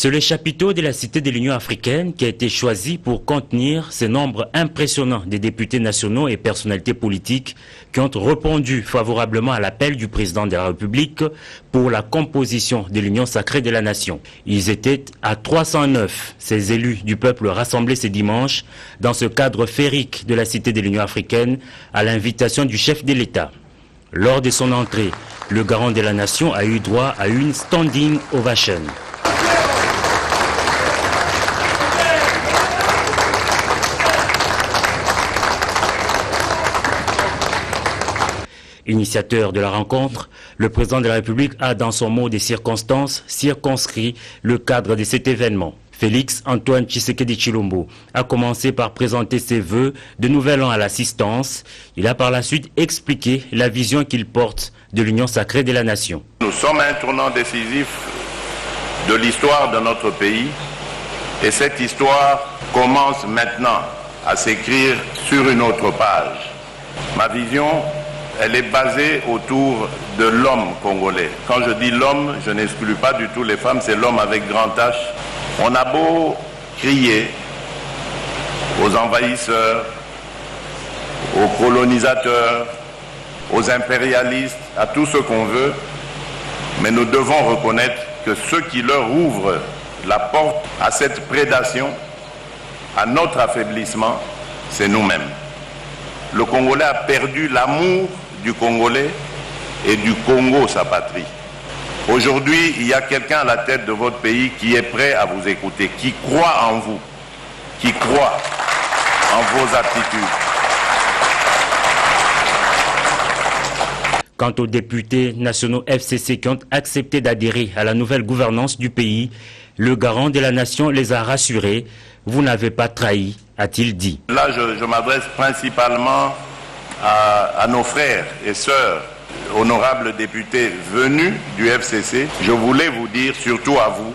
C'est le chapiteau de la Cité de l'Union africaine qui a été choisi pour contenir ce nombre impressionnant de députés nationaux et personnalités politiques qui ont répondu favorablement à l'appel du président de la République pour la composition de l'Union sacrée de la nation. Ils étaient à 309, ces élus du peuple rassemblés ce dimanche dans ce cadre féerique de la Cité de l'Union africaine à l'invitation du chef de l'État. Lors de son entrée, le garant de la nation a eu droit à une standing ovation. Initiateur de la rencontre, le président de la République a, dans son mot des circonstances, circonscrit le cadre de cet événement. Félix Antoine Tshisekedi Tshilombo a commencé par présenter ses vœux de nouvel an à l'assistance. Il a par la suite expliqué la vision qu'il porte de l'union sacrée de la nation. Nous sommes à un tournant décisif de l'histoire de notre pays et cette histoire commence maintenant à s'écrire sur une autre page. Ma vision, elle est basée autour de l'homme congolais. Quand je dis l'homme, je n'exclus pas du tout les femmes, c'est l'homme avec grand H. On a beau crier aux envahisseurs, aux colonisateurs, aux impérialistes, à tout ce qu'on veut, mais nous devons reconnaître que ceux qui leur ouvrent la porte à cette prédation, à notre affaiblissement, c'est nous-mêmes. Le Congolais a perdu l'amour du Congolais et du Congo, sa patrie. Aujourd'hui, il y a quelqu'un à la tête de votre pays qui est prêt à vous écouter, qui croit en vous, qui croit en vos aptitudes. Quant aux députés nationaux FCC qui ont accepté d'adhérer à la nouvelle gouvernance du pays, le garant de la nation les a rassurés. Vous n'avez pas trahi, a-t-il dit. Là, je m'adresse principalement à nos frères et sœurs, honorables députés venus du FCC. Je voulais vous dire, surtout à vous,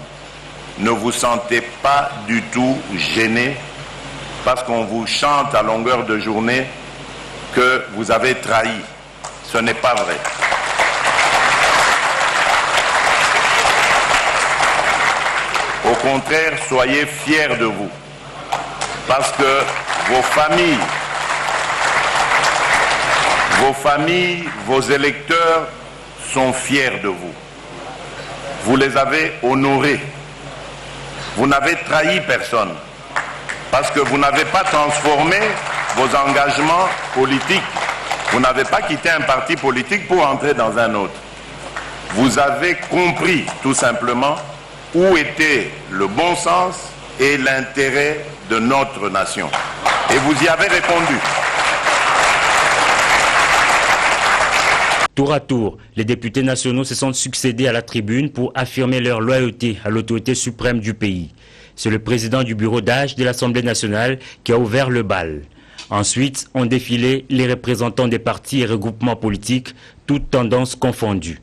ne vous sentez pas du tout gênés parce qu'on vous chante à longueur de journée que vous avez trahi. Ce n'est pas vrai. Au contraire, soyez fiers de vous. Parce que vos familles, vos électeurs sont fiers de vous. Vous les avez honorés. Vous n'avez trahi personne. Parce que vous n'avez pas transformé vos engagements politiques. Vous n'avez pas quitté un parti politique pour entrer dans un autre. Vous avez compris tout simplement où était le bon sens et l'intérêt de notre nation. Et vous y avez répondu. Tour à tour, les députés nationaux se sont succédés à la tribune pour affirmer leur loyauté à l'autorité suprême du pays. C'est le président du bureau d'âge de l'Assemblée nationale qui a ouvert le bal. Ensuite, ont défilé les représentants des partis et regroupements politiques, toutes tendances confondues.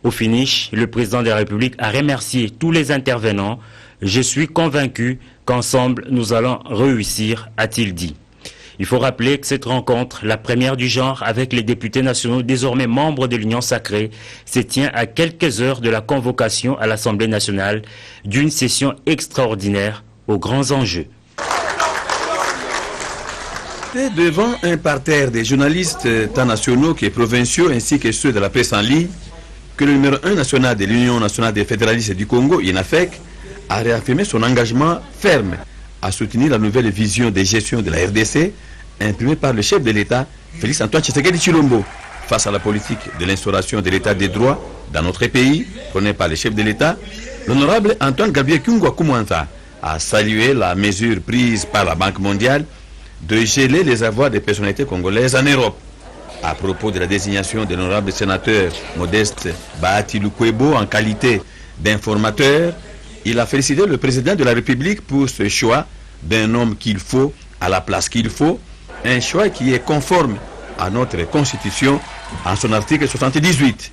Au finish, le président de la République a remercié tous les intervenants. Je suis convaincu qu'ensemble, nous allons réussir, a-t-il dit. Il faut rappeler que cette rencontre, la première du genre avec les députés nationaux désormais membres de l'Union sacrée, se tient à quelques heures de la convocation à l'Assemblée nationale d'une session extraordinaire aux grands enjeux. Devant un parterre des journalistes tant nationaux que provinciaux ainsi que ceux de la presse en ligne, que le numéro 1 national de l'Union nationale des fédéralistes du Congo, INAFEC, a réaffirmé son engagement ferme à soutenir la nouvelle vision de gestion de la RDC imprimée par le chef de l'État, Félix Antoine Tshisekedi Tshilombo, face à la politique de l'instauration de l'État des droits dans notre pays, prônée par le chef de l'État. L'honorable Antoine Gabriel Kungwa Koumounta a salué la mesure prise par la Banque mondiale de geler les avoirs des personnalités congolaises en Europe. À propos de la désignation de l'honorable sénateur Modeste Bahati Lukwebo en qualité d'informateur, il a félicité le président de la République pour ce choix d'un homme qu'il faut à la place qu'il faut, un choix qui est conforme à notre Constitution en son article 78.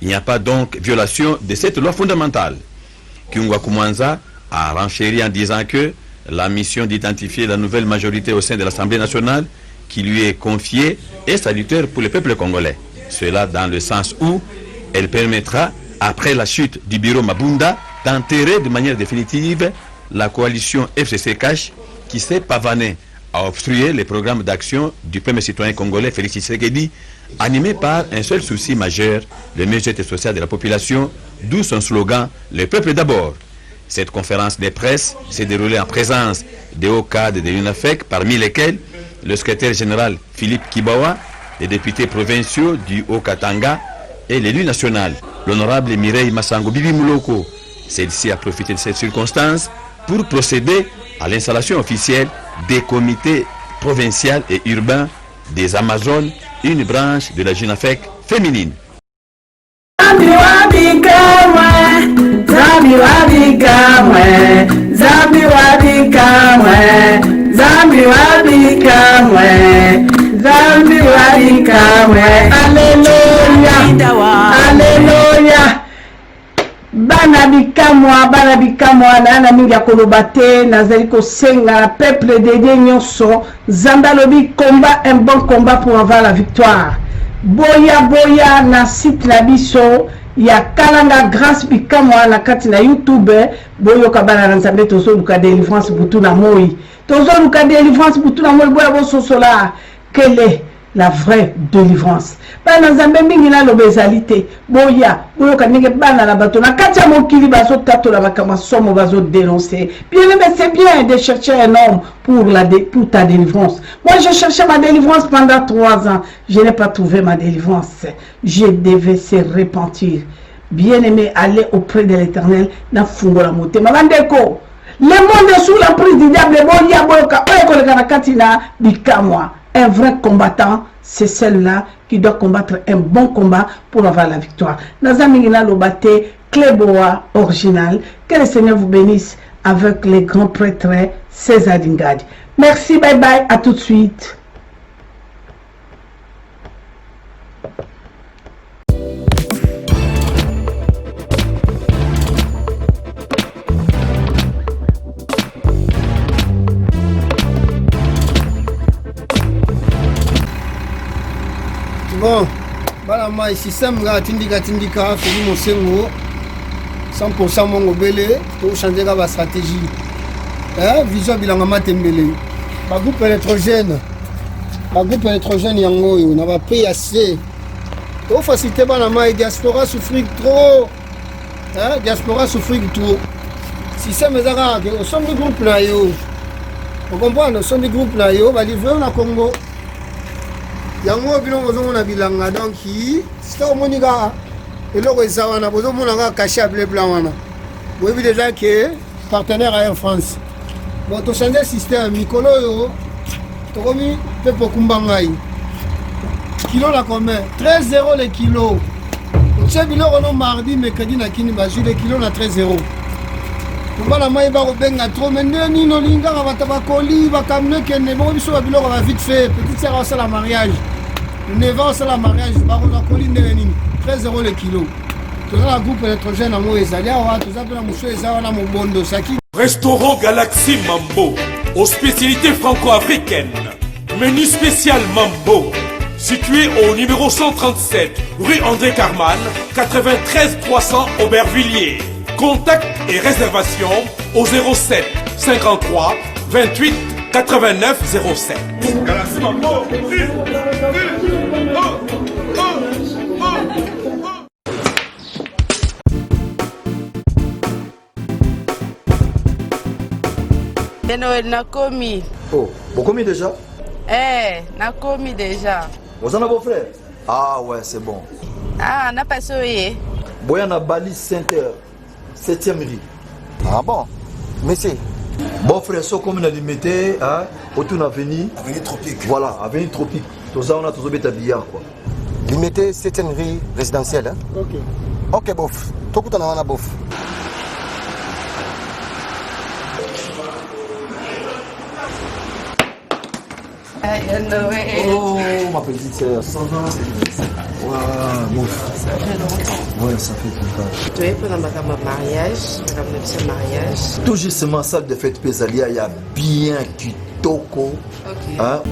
Il n'y a pas donc violation de cette loi fondamentale. Kungwa Koumounta a renchéri en disant que la mission d'identifier la nouvelle majorité au sein de l'Assemblée nationale qui lui est confiée est salutaire pour le peuple congolais. Cela dans le sens où elle permettra, après la chute du bureau Mabunda, d'enterrer de manière définitive la coalition FCC Cash qui s'est pavanée à obstruer les programmes d'action du premier citoyen congolais Félix Tshisekedi, animé par un seul souci majeur, le mieux-être social de la population, d'où son slogan « Le peuple d'abord ». Cette conférence de presse s'est déroulée en présence des hauts cadres de l'UNAFEC, parmi lesquels le secrétaire général Philippe Kibawa, les députés provinciaux du Haut-Katanga et l'élu national, l'honorable Mireille Massango Bibi Mouloko. Celle-ci a profité de cette circonstance pour procéder à l'installation officielle des comités provinciaux et urbains des Amazones, une branche de la JUNAFEC féminine. Alléluia. Bana bikamwa na mingi ya koloba te nazali kosenga peuple de Dieu nyonso Nzambe alobi combat un bon combat pour avoir la victoire. Boya na site na biso ya kalanga grâce bikamwa na kati na YouTube boyoka bana na Nzambe tozoluka délivrance butu na moi tozoluka délivrance butu na moi boya bososola quelle la vraie délivrance. Bana Nzambe mingi na lobezalité boya boyoka ndenge bana na bato na kati ya mokili bazo tatola bakama somo bazo dénoncer. Bien aimé, c'est bien de chercher un homme pour ta délivrance. Moi je cherchais ma délivrance pendant 3 ans, je n'ai pas trouvé ma délivrance. Je devais se repentir. Bien aimé, aller auprès de l'Éternel na fungola motema bandeko. Le monde est sous l'emprise du diable boya boyoka oyekoleka na kati na bikamwa. Un vrai combattant, c'est celle-là qui doit combattre un bon combat pour avoir la victoire. Nazamingina Lobate, Cléboa original. Que le Seigneur vous bénisse avec les grands prêtres César Dingadi. Merci, bye bye, à tout de suite. Bon, voilà, moi, système tindika Félix Mosengo 100% mongo belé pour changer la stratégie. Vision bilanga matembele. Ba groupe électrogène yango yo na ba PAC. Pour faciliter bana mai diaspora souffrir trop. Diaspora souffrir trop. Système ezaka au son du groupe là yo. Vous comprenez, au son du groupe là yo va livrer na Congo. Yango bilongo zomona bilanga donc c'est au monika eloko ezawana bozomona ka caché bleu blanc wana boyebi déjà que partenaire à Air France bon to changer système mikolo yo tokomi pe pokumba ngai kilo la combien 13,0 le kilo otie biloko no mardi mercredi na kini bazwi le kilo na 13,0 Kumala mai ba benga trop mais ni no linga ba tabakoli ba kamne kenne bo biso ba biloko ba vite fait petite sœur à la mariage 9 ans c'est la mariage ba ko koli nini 13,0 le kilo tout ça la groupe électrogène amo ezali awa tout ça pena muso ezawa na mobondo saki Restaurant Galaxy Mambo aux spécialités franco-africaines. Menu spécial Mambo situé au numéro 137 rue André Carman 93 300 Aubervilliers. Contact et réservation au 07 53 28 89 07. Galaxy Mambo. Noël Nakomi. Oh, vous commis déjà? Nakomi déjà. Vous en avez vos frères? Ah ouais, c'est bon. Ah, n'a pas soyé. Boyana Bali Center, 7e rue. Ah bon? Monsieur. Bon frère, ce comme on a limité, autour de l'avenue. Avenue Tropique. Voilà, avenue Tropique. Tout ça, on a tous des billard quoi. Limité 7e rue résidentielle. Hein? OK. OK, bof. Tout le monde a bof. Oh, ma petite sœur, ça va? Ouais, bon. Ouais, ça fait longtemps. Tu es pour un mariage. Tout justement, salle de fête Pésalia, il y a bien kitoko. OK. Hein?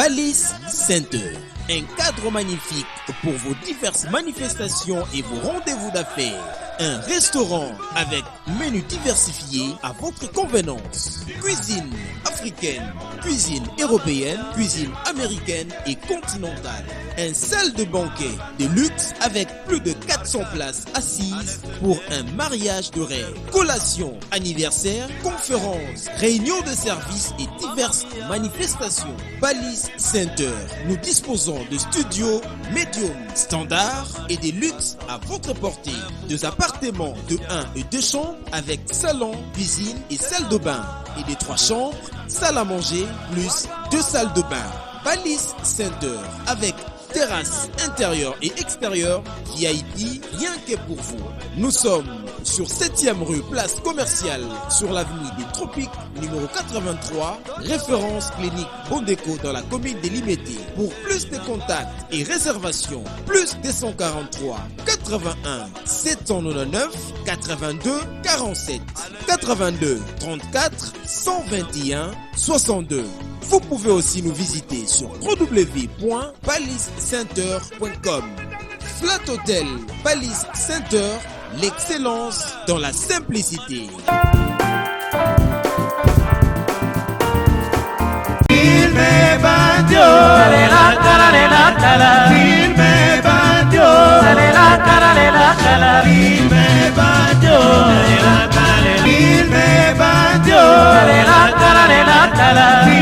Balise Center. Un cadre magnifique pour vos diverses manifestations et vos rendez-vous d'affaires. Un restaurant avec menu diversifié à votre convenance. Cuisine africaine, cuisine européenne, cuisine américaine et continentale. Un salle de banquet de luxe avec plus de 400 places assises pour un mariage de rêve. Collation, anniversaire, conférences, réunions de services et diverses manifestations. Balise Center. Nous disposons de studios médium standard et des luxe à votre portée. Deux appartements de 1 et 2 chambres avec salon, cuisine et salle de bain. Et des 3 chambres, salle à manger plus 2 salles de bain. Balise Center avec terrasse intérieure et extérieure, VIP, rien que pour vous. Nous sommes sur 7e rue, place commerciale, sur l'avenue des Tropiques, numéro 83, référence clinique Bondéco dans la commune de Limete. Pour plus de contacts et réservations, plus 243 81 799 82 47 82 34 121 62. Vous pouvez aussi nous visiter sur www.balisecenter.com. Flat Hotel Balise Center, l'excellence dans la simplicité. La